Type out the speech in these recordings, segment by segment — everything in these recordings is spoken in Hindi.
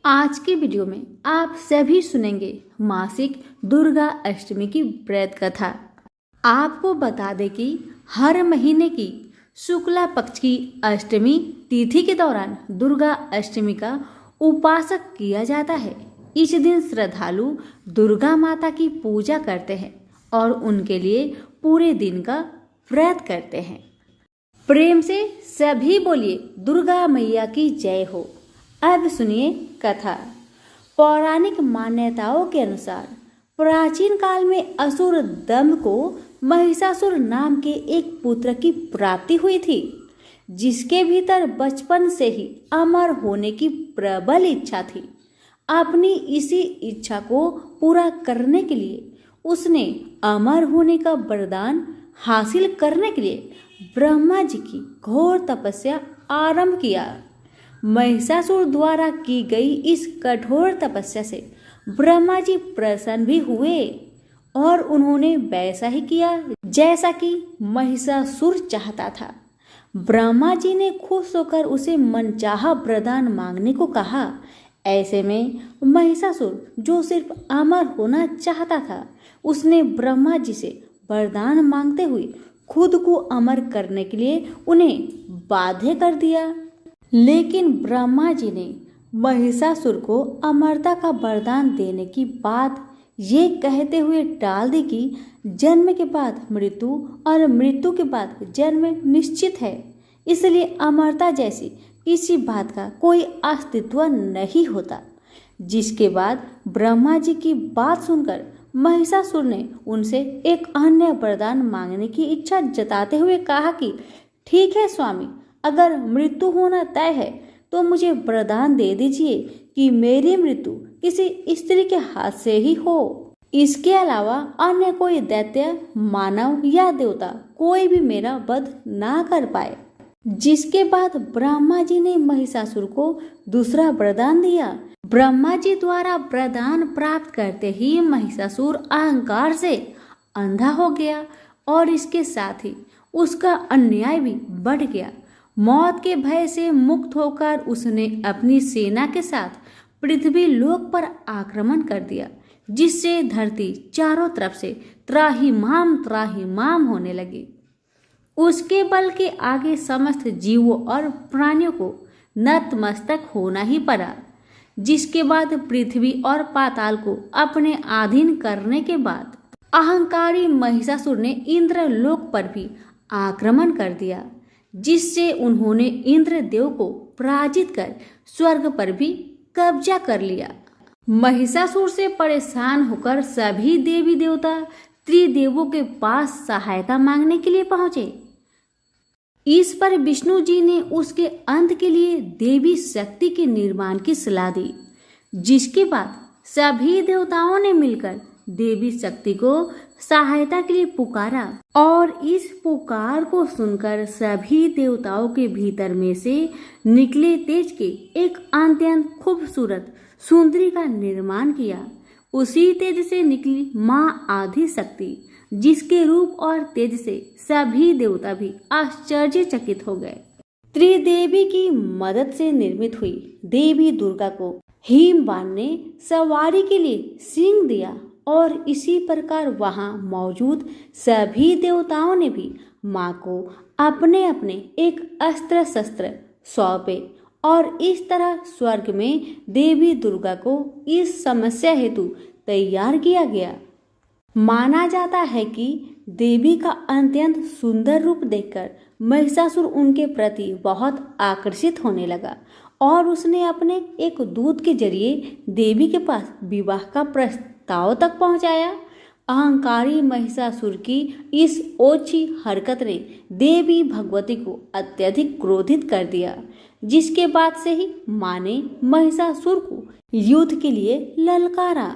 आज की वीडियो में आप सभी सुनेंगे मासिक दुर्गा अष्टमी की व्रत कथा। आपको बता दें कि हर महीने की शुक्ला पक्ष की अष्टमी तिथि के दौरान दुर्गा अष्टमी का उपासक किया जाता है। इस दिन श्रद्धालु दुर्गा माता की पूजा करते हैं और उनके लिए पूरे दिन का व्रत करते हैं। प्रेम से सभी बोलिए दुर्गा मैया की जय हो। अब सुनिए कथा। पौराणिक मान्यताओं के अनुसार प्राचीन काल में असुर दंभ को महिषासुर नाम के एक पुत्र की प्राप्ति हुई थी, जिसके भीतर बचपन से ही अमर होने की प्रबल इच्छा थी। अपनी इसी इच्छा को पूरा करने के लिए उसने अमर होने का वरदान हासिल करने के लिए ब्रह्मा जी की घोर तपस्या आरंभ किया। महिषासुर द्वारा की गई इस कठोर तपस्या से ब्रह्मा जी प्रसन्न भी हुए और उन्होंने वैसा ही किया जैसा कि महिषासुर चाहता था। ब्रह्मा जी ने खुश होकर उसे मनचाहा वरदान मांगने को कहा। ऐसे में महिषासुर, जो सिर्फ अमर होना चाहता था, उसने ब्रह्मा जी से वरदान मांगते हुए खुद को अमर करने के लिए उन्हें बाध्य कर दिया। लेकिन ब्रह्मा जी ने महिषासुर को अमरता का वरदान देने की बात ये कहते हुए टाल दी कि जन्म के बाद मृत्यु और मृत्यु के बाद जन्म निश्चित है, इसलिए अमरता जैसी किसी बात का कोई अस्तित्व नहीं होता। जिसके बाद ब्रह्मा जी की बात सुनकर महिषासुर ने उनसे एक अन्य वरदान मांगने की इच्छा जताते हुए कहा कि ठीक है स्वामी, अगर मृत्यु होना तय है तो मुझे वरदान दे दीजिए कि मेरी मृत्यु किसी स्त्री के हाथ से ही हो। इसके अलावा अन्य कोई दैत्य, मानव या देवता कोई भी मेरा वध ना कर पाए। जिसके बाद ब्रह्मा जी ने महिषासुर को दूसरा वरदान दिया। ब्रह्मा जी द्वारा वरदान प्राप्त करते ही महिषासुर अहंकार से अंधा हो गया और इसके साथ ही उसका अन्याय भी बढ़ गया। मौत के भय से मुक्त होकर उसने अपनी सेना के साथ पृथ्वी लोक पर आक्रमण कर दिया, जिससे धरती चारों तरफ से त्राहिमाम होने लगी। उसके बल के आगे समस्त जीवों और प्राणियों को नतमस्तक होना ही पड़ा। जिसके बाद पृथ्वी और पाताल को अपने अधीन करने के बाद अहंकारी महिषासुर ने इंद्रलोक पर भी आक्रमण कर दिया, जिससे उन्होंने इंद्रदेव को पराजित कर स्वर्ग पर भी कब्जा कर लिया। महिषासुर से परेशान होकर सभी देवी देवता त्रिदेवों के पास सहायता मांगने के लिए पहुंचे। इस पर विष्णु जी ने उसके अंत के लिए देवी शक्ति के निर्माण की सलाह दी। जिसके बाद सभी देवताओं ने मिलकर देवी शक्ति को सहायता के लिए पुकारा और इस पुकार को सुनकर सभी देवताओं के भीतर में से निकले तेज के एक अत्यंत खूबसूरत सुंदरी का निर्माण किया। उसी तेज से निकली माँ आदि शक्ति, जिसके रूप और तेज से सभी देवता भी आश्चर्यचकित हो गए। त्रिदेवी की मदद से निर्मित हुई देवी दुर्गा को हिमवान ने सवारी के लिए सिंह दिया और इसी प्रकार वहां मौजूद सभी देवताओं ने भी माँ को अपने अपने एक अस्त्र शस्त्र सौंपे और इस तरह स्वर्ग में देवी दुर्गा को इस समस्या हेतु तैयार किया गया। माना जाता है कि देवी का अत्यंत सुंदर रूप देखकर महिषासुर उनके प्रति बहुत आकर्षित होने लगा और उसने अपने एक दूत के जरिए देवी के पास विवाह का प्रस्ताव तक पहुंचाया। अहंकारी महिषासुर की इस ओछी हरकत ने देवी भगवती को अत्यधिक क्रोधित कर दिया, जिसके बाद से ही माँ ने महिषासुर को युद्ध के लिए ललकारा।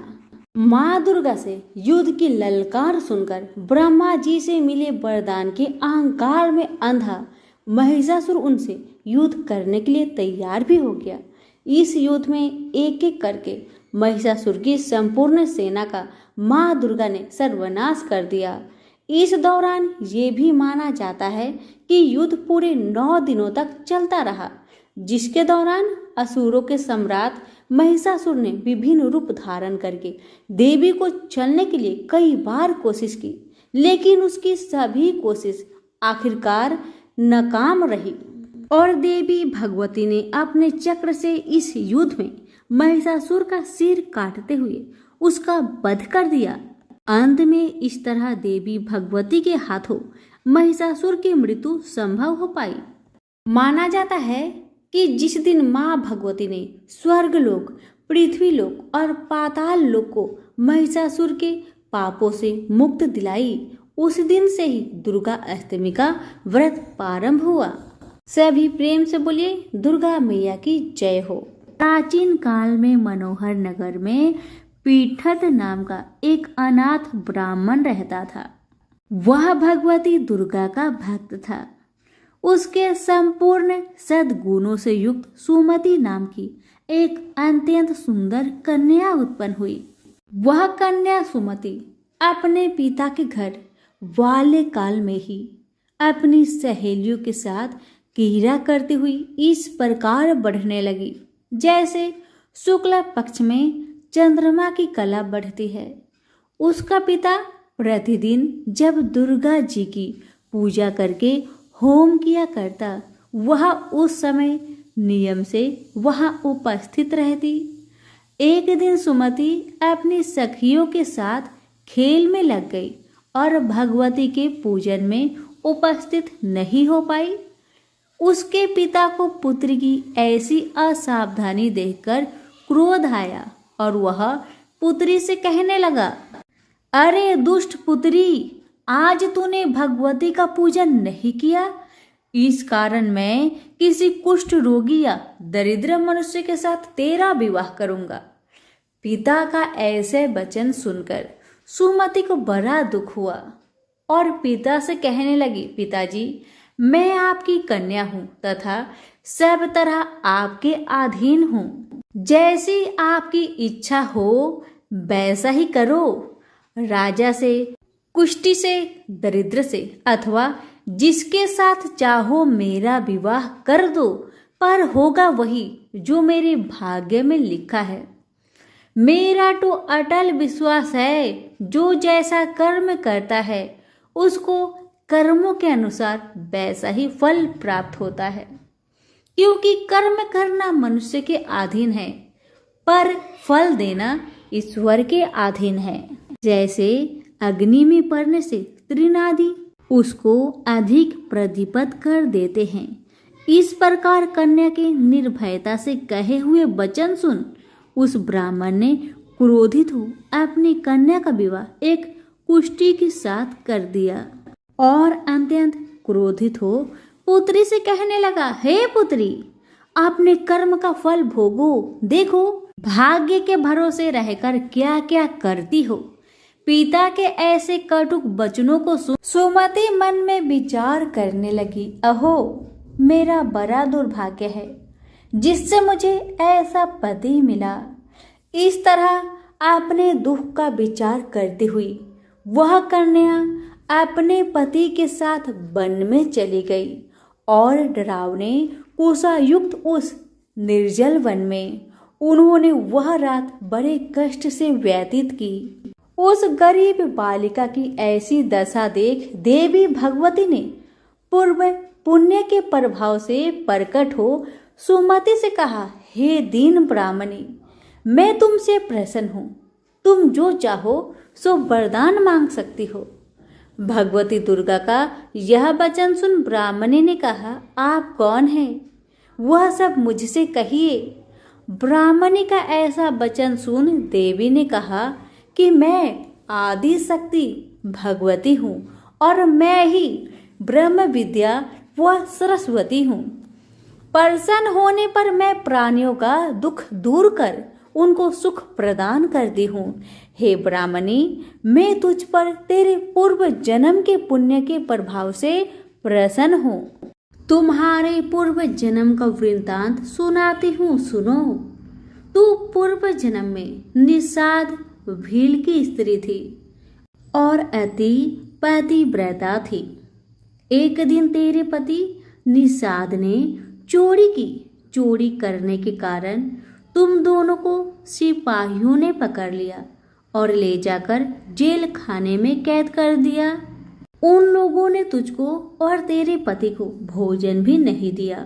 माँ दुर्गा से युद्ध की ललकार सुनकर ब्रह्मा जी से मिले वरदान के अहंकार में अंधा महिषासुर उनसे युद्ध करने के लिए तैयार भी हो गया। इस युद्ध में एक एक करके महिषासुर की संपूर्ण सेना का माँ दुर्गा ने सर्वनाश कर दिया। इस दौरान ये भी माना जाता है कि युद्ध पूरे 9 दिनों तक चलता रहा, जिसके दौरान असुरों के सम्राट महिषासुर ने विभिन्न रूप धारण करके देवी को छलने के लिए कई बार कोशिश की, लेकिन उसकी सभी कोशिश आखिरकार नाकाम रही और देवी भगवती ने अपने चक्र से इस युद्ध में महिषासुर का सिर काटते हुए उसका वध कर दिया। अंत में इस तरह देवी भगवती के हाथों महिषासुर की मृत्यु संभव हो पाई। माना जाता है कि जिस दिन मां भगवती ने स्वर्गलोक, पृथ्वीलोक और पाताल लोक को महिषासुर के पापों से मुक्त दिलाई, उस दिन से ही दुर्गा अष्टमी का व्रत प्रारंभ हुआ। सभी प्रेम से बोलिए दुर्गा मैया की जय हो। प्राचीन काल में मनोहर नगर में पीठत नाम का एक अनाथ ब्राह्मण रहता था। वह भगवती दुर्गा का भक्त था। उसके संपूर्ण सद्गुणों से युक्त सुमति नाम की एक अत्यंत सुंदर कन्या उत्पन्न हुई। वह कन्या सुमति अपने पिता के घर वाले काल में ही अपनी सहेलियों के साथ क्रीड़ा करती हुई इस प्रकार बढ़ने लगी जैसे शुक्ल पक्ष में चंद्रमा की कला बढ़ती है। उसका पिता प्रतिदिन जब दुर्गा जी की पूजा करके होम किया करता, वह उस समय नियम से वहां उपस्थित रहती। एक दिन सुमति अपनी सखियों के साथ खेल में लग गई और भगवती के पूजन में उपस्थित नहीं हो पाई। उसके पिता को पुत्री की ऐसी असावधानी देखकर क्रोध आया और वह पुत्री से कहने लगा, अरे दुष्ट पुत्री, आज तूने भगवती का पूजन नहीं किया, इस कारण मैं किसी कुष्ठ रोगी या दरिद्र मनुष्य के साथ तेरा विवाह करूंगा। पिता का ऐसे वचन सुनकर सुमति को बड़ा दुख हुआ और पिता से कहने लगी, पिताजी, मैं आपकी कन्या हूं तथा सब तरह आपके अधीन हूं। जैसी आपकी इच्छा हो वैसा ही करो। राजा से, कुष्ठी से, दरिद्र से अथवा जिसके साथ चाहो मेरा विवाह कर दो, पर होगा वही जो मेरे भाग्य में लिखा है। मेरा तो अटल विश्वास है, जो जैसा कर्म करता है उसको कर्मों के अनुसार वैसा ही फल प्राप्त होता है। क्योंकि कर्म करना मनुष्य के अधीन है, पर फल देना ईश्वर के अधीन है। जैसे अग्नि में पड़ने से तृणादि उसको अधिक प्रतिपद कर देते हैं, इस प्रकार कन्या के निर्भयता से कहे हुए वचन सुन उस ब्राह्मण ने क्रोधित हो अपनी कन्या का विवाह एक कुष्ठी के साथ कर दिया और अत्यंत क्रोधित हो पुत्री से कहने लगा, हे पुत्री, अपने कर्म का फल भोगो। देखो भाग्य के भरोसे रहकर क्या क्या करती हो। पिता के ऐसे कटुक वचनों को सुमति मन में विचार करने लगी, अहो मेरा बड़ा दुर्भाग्य है जिससे मुझे ऐसा पति मिला। इस तरह अपने दुख का विचार करती हुई वह कन्या अपने पति के साथ वन में चली गई और डरावने कुशा युक्त उस निर्जल वन में उन्होंने वह रात बड़े कष्ट से व्यतीत की। उस गरीब बालिका की ऐसी दशा देख देवी भगवती ने पूर्व पुण्य के प्रभाव से प्रकट हो सुमति से कहा, हे दीन ब्राह्मणी, मैं तुमसे प्रसन्न हूँ, तुम जो चाहो सो वरदान मांग सकती हो। भगवती दुर्गा का यह वचन सुन ब्राह्मणी ने कहा, आप कौन हैं? वह सब मुझसे कहिए। ब्राह्मणी का ऐसा वचन सुन देवी ने कहा कि मैं आदि शक्ति भगवती हूँ और मैं ही ब्रह्म विद्या व सरस्वती हूँ। प्रसन्न होने पर मैं प्राणियों का दुख दूर कर उनको सुख प्रदान करती हूँ। हे ब्राह्मणी, मैं तुझ पर तेरे पूर्व जन्म के पुण्य के प्रभाव से प्रसन्न हूँ। तुम्हारे पूर्व जन्म का वृत्तांत सुनाती हूँ, सुनो। तू पूर्व जन्म में निषाद भील की स्त्री थी और अति पतिव्रता थी। एक दिन तेरे पति निषाद ने चोरी की। चोरी करने के कारण तुम दोनों को सिपाहियों ने पकड़ लिया और ले जाकर जेल खाने में कैद कर दिया। उन लोगों ने तुझको और तेरे पति को भोजन भी नहीं दिया।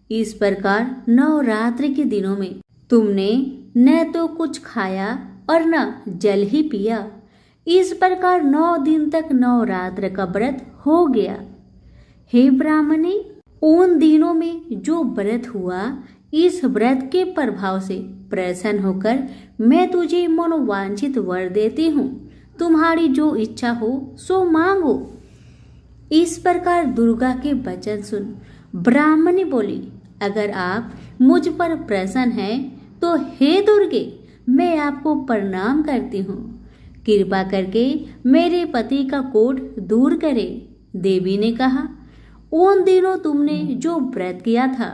इस प्रकार नवरात्रि के दिनों में तुमने न तो कुछ खाया और न जल ही पिया। इस प्रकार 9 दिन तक नवरात्र का व्रत हो गया। हे ब्राह्मणी, उन दिनों में जो व्रत हुआ, इस व्रत के प्रभाव से प्रसन्न होकर मैं तुझे मनोवांछित वर देती हूँ। तुम्हारी जो इच्छा हो सो मांगो। इस प्रकार दुर्गा के वचन सुन ब्राह्मणी बोली, अगर आप मुझ पर प्रसन्न हैं तो हे दुर्गे, मैं आपको प्रणाम करती हूँ। कृपा करके मेरे पति का कोढ़ दूर करे। देवी ने कहा, उन दिनों तुमने जो व्रत किया था,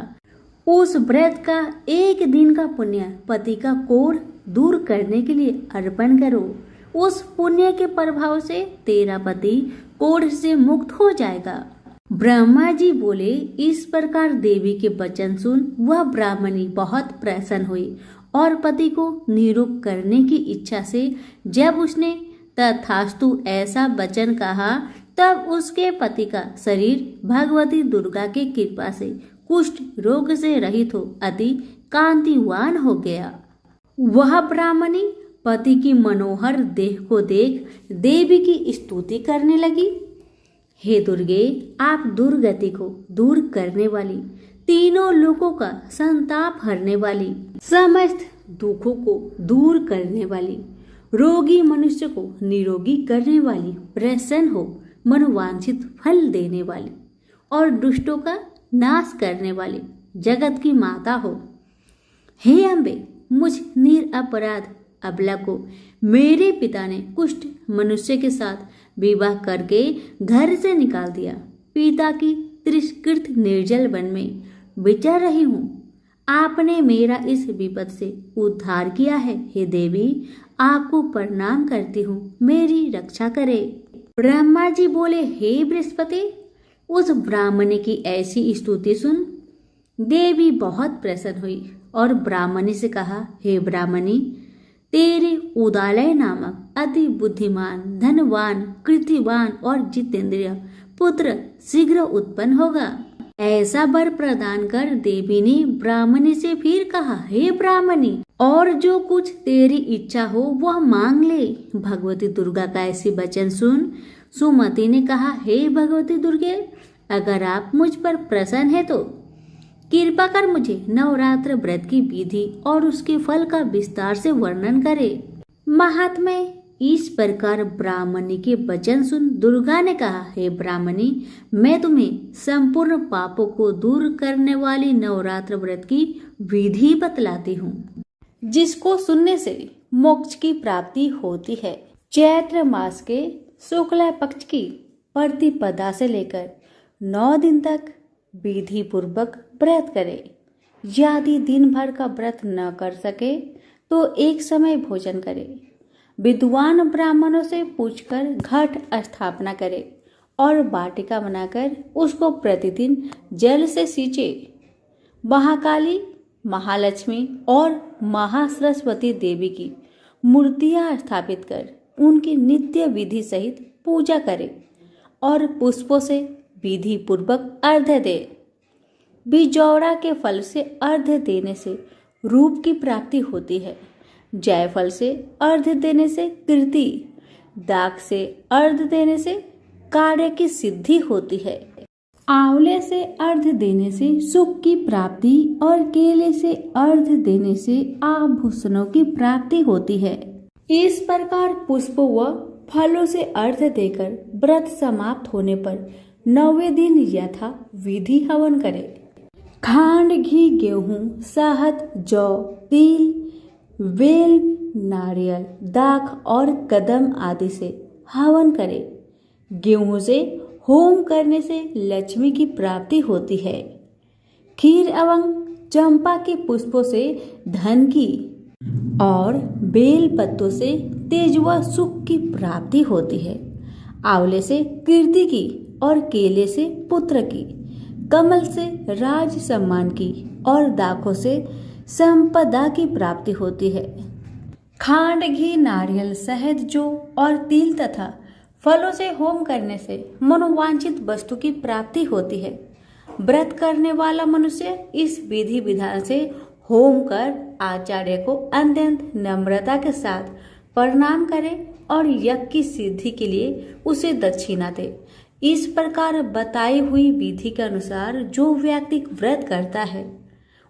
उस व्रत का 1 दिन का पुण्य पति का कोढ़ दूर करने के लिए अर्पण करो। उस पुण्य के प्रभाव से तेरा पति कोढ़ से मुक्त हो जाएगा। ब्रह्मा जी बोले। इस प्रकार देवी के वचन सुन वह ब्राह्मणी बहुत प्रसन्न हुई और पति को निरुक्त करने की इच्छा से जब उसने तथास्तु ऐसा वचन कहा, तब उसके पति का शरीर भगवती दुर्गा की कृपा से कुष्ठ रोग से रहित हो अति कांतिवान हो गया। वह ब्राह्मणी पति की मनोहर देह को देख देवी की स्तुति करने लगी। हे दुर्गे, आप दुर्गति को दूर करने वाली, तीनों लोगों का संताप हरने वाली, समस्त दुखों को दूर करने वाली, रोगी मनुष्य को निरोगी करने वाली, प्रसन्न हो मनोवांछित फल देने वाली और दुष्टों का नाश करने वाली जगत की माता हो। हे अम्बे, मुझ निरपराध अबला को मेरे पिता ने कुष्ठ मनुष्य के साथ विवाह करके घर से निकाल दिया। पिता की तिरस्कृत निर्जल वन में विचर रही हूँ। आपने मेरा इस विपद से उद्धार किया है। हे देवी, आपको प्रणाम करती हूँ, मेरी रक्षा करे। ब्रह्मा जी बोले, हे बृहस्पति, उस ब्राह्मणी की ऐसी स्तुति सुन देवी बहुत प्रसन्न हुई और ब्राह्मणी से कहा, हे ब्राह्मणी, तेरे उदालय नामक अति बुद्धिमान, धनवान, कृतिवान और जितेंद्रिय पुत्र शीघ्र उत्पन्न होगा। ऐसा वर प्रदान कर देवी ने ब्राह्मणी से फिर कहा, हे ब्राह्मणी, और जो कुछ तेरी इच्छा हो वह मांग ले। भगवती दुर्गा का ऐसी वचन सुन सुमति ने कहा, हे भगवती दुर्गे, अगर आप मुझ पर प्रसन्न है तो कृपा कर मुझे नवरात्र व्रत की विधि और उसके फल का विस्तार से वर्णन करे। महात्मे, इस प्रकार ब्राह्मणी के वचन सुन दुर्गा ने कहा, हे ब्राह्मणी, मैं तुम्हें संपूर्ण पापों को दूर करने वाली नवरात्र व्रत की विधि बतलाती हूँ, जिसको सुनने से मोक्ष की प्राप्ति होती है। चैत्र मास के शुक्ला पक्ष की प्रतिपदा से लेकर 9 दिन तक विधि पूर्वक व्रत करे। यदि दिन भर का व्रत न कर सके तो एक समय भोजन करे। विद्वान ब्राह्मणों से पूछकर घट स्थापना करे और वाटिका बनाकर उसको प्रतिदिन जल से सींचे। महाकाली, महालक्ष्मी और महासरस्वती देवी की मूर्तियां स्थापित कर उनकी नित्य विधि सहित पूजा करे और पुष्पों से विधि पूर्वक अर्घ्य दे। बिजौरा के फल से अर्घ्य देने से रूप की प्राप्ति होती है। जायफल से अर्घ्य देने से कीर्ति, दाख से अर्घ्य देने से कार्य की सिद्धि होती है। आंवले से अर्घ्य देने से सुख की प्राप्ति और केले से अर्घ्य देने से आभूषणों की प्राप्ति होती है। इस प्रकार पुष्पों व फलों से अर्घ्य देकर व्रत समाप्त होने पर 9वें दिन यथा विधि हवन करे। खांड, घी, गेहूं, शहद, जौ, तिल, बेल, नारियल, दाख और कदम आदि से हवन करे। गेहूं से होम करने से लक्ष्मी की प्राप्ति होती है। खीर एवं चंपा के पुष्पों से धन की और बेल पत्तों से तेज व सुख की प्राप्ति होती है। आंवले से कीर्ति की और केले से पुत्र की, कमल से राज सम्मान की और दाखों से संपदा की प्राप्ति होती है। खांड, घी, नारियल, शहद, जौ और तिल तथा फलों से होम करने से मनोवांछित वस्तु की प्राप्ति होती है। व्रत करने वाला मनुष्य इस विधि विधान से होम कर आचार्य को अत्यंत नम्रता के साथ प्रणाम करे और यज्ञ की सिद्धि के लिए उसे दक्षिणा दे। इस प्रकार बताई हुई विधि के अनुसार जो व्यक्ति व्रत करता है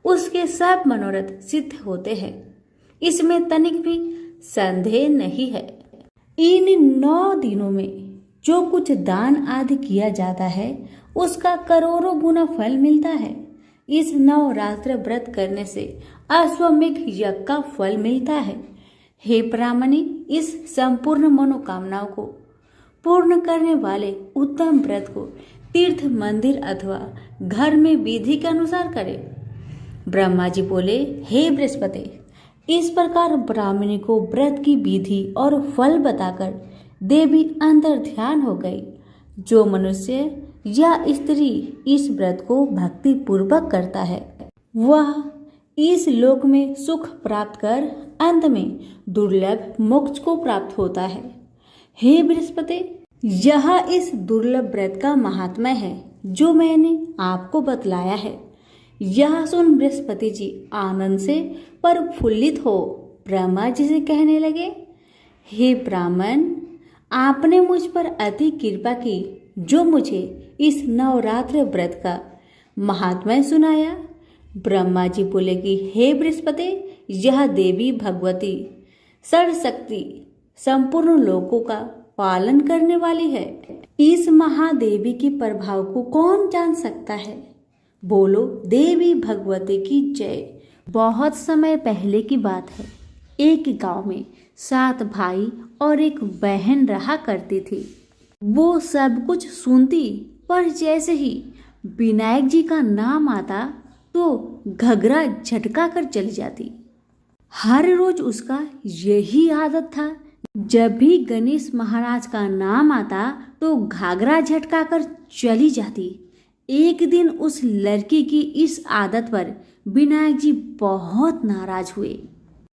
उसके सब मनोरथ सिद्ध होते हैं, इसमें तनिक भी संदेह नहीं है। इन 9 दिनों में जो कुछ दान आदि किया जाता है उसका करोड़ों गुना फल मिलता है। इस नवरात्र व्रत करने से अश्वमेध यज्ञ का फल मिलता है। हे ब्राह्मणी, इस संपूर्ण मनोकामनाओं को पूर्ण करने वाले उत्तम व्रत को तीर्थ, मंदिर अथवा घर में विधि के अनुसार करें। ब्रह्मा जी बोले, हे बृहस्पति, इस प्रकार ब्राह्मणी को व्रत की विधि और फल बताकर देवी अंतर ध्यान हो गई। जो मनुष्य या स्त्री इस व्रत को भक्ति पूर्वक करता है वह इस लोक में सुख प्राप्त कर अंत में दुर्लभ मोक्ष को प्राप्त होता है। हे बृहस्पति, यह इस दुर्लभ व्रत का महात्म्य है जो मैंने आपको बतलाया है। यह सुन बृहस्पति जी आनंद से प्रफुल्लित हो ब्रह्मा जी से कहने लगे, हे ब्राह्मण, आपने मुझ पर अति कृपा की जो मुझे इस नवरात्र व्रत का महात्म्य सुनाया। ब्रह्मा जी बोले कि हे बृहस्पति, यह देवी भगवती सर्वशक्ति संपूर्ण लोकों का पालन करने वाली है। इस महादेवी के प्रभाव को कौन जान सकता है? बोलो देवी भगवती की जय। बहुत समय पहले की बात है। एक गांव में 7 भाई और एक बहन रहा करती थी। वो सब कुछ सुनती, पर जैसे ही विनायक जी का नाम आता तो घगरा झटका कर चली जाती। हर रोज उसका यही आदत था। जब भी गणेश महाराज का नाम आता तो घाघरा झटका कर चली जाती। एक दिन उस लड़की की इस आदत पर विनायक जी बहुत नाराज हुए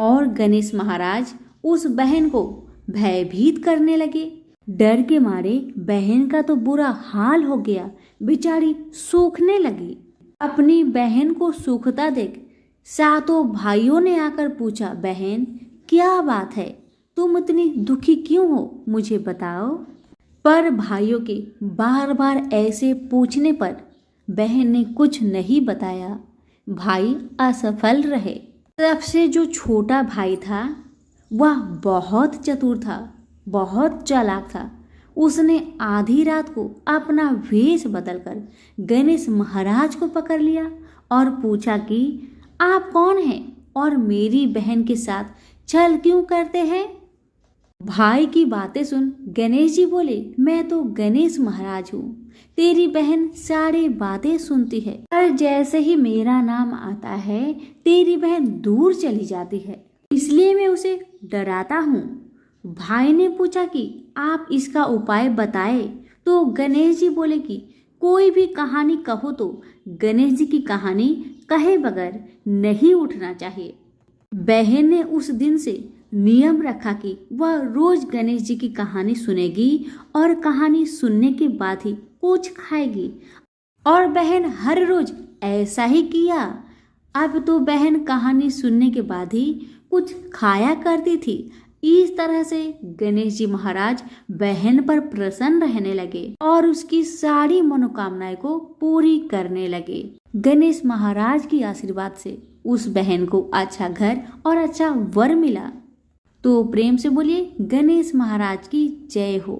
और गणेश महाराज उस बहन को भयभीत करने लगे। डर के मारे बहन का तो बुरा हाल हो गया, बेचारी सूखने लगी। अपनी बहन को सूखता देख 7 भाइयों ने आकर पूछा, बहन क्या बात है, तुम इतनी दुखी क्यों हो, मुझे बताओ। पर भाइयों के बार बार ऐसे पूछने पर बहन ने कुछ नहीं बताया। भाई असफल रहे। सबसे जो छोटा भाई था वह बहुत चतुर था, बहुत चालाक था। उसने आधी रात को अपना वेश बदलकर गणेश महाराज को पकड़ लिया और पूछा कि आप कौन हैं और मेरी बहन के साथ छल क्यों करते हैं। भाई की बातें सुन गणेश जी बोले, मैं तो गणेश महाराज हूँ, तेरी बहन सारी बातें सुनती है, पर जैसे ही मेरा नाम आता है तेरी बहन दूर चली जाती है, इसलिए मैं उसे डराता हूँ। भाई ने पूछा कि आप इसका उपाय बताए तो गणेश जी बोले कि कोई भी कहानी कहो तो गणेश जी की कहानी कहे बगैर नहीं उठना चाहिए। बहन ने उस दिन से नियम रखा कि वह रोज गणेश जी की कहानी सुनेगी और कहानी सुनने के बाद ही कुछ खाएगी, और बहन हर रोज ऐसा ही किया। अब तो बहन कहानी सुनने के बाद ही कुछ खाया करती थी। इस तरह से गणेश जी महाराज बहन पर प्रसन्न रहने लगे और उसकी सारी मनोकामनाएं को पूरी करने लगे। गणेश महाराज की आशीर्वाद से उस बहन को अच्छा घर और अच्छा वर मिला। तो प्रेम से बोलिए गणेश महाराज की जय हो।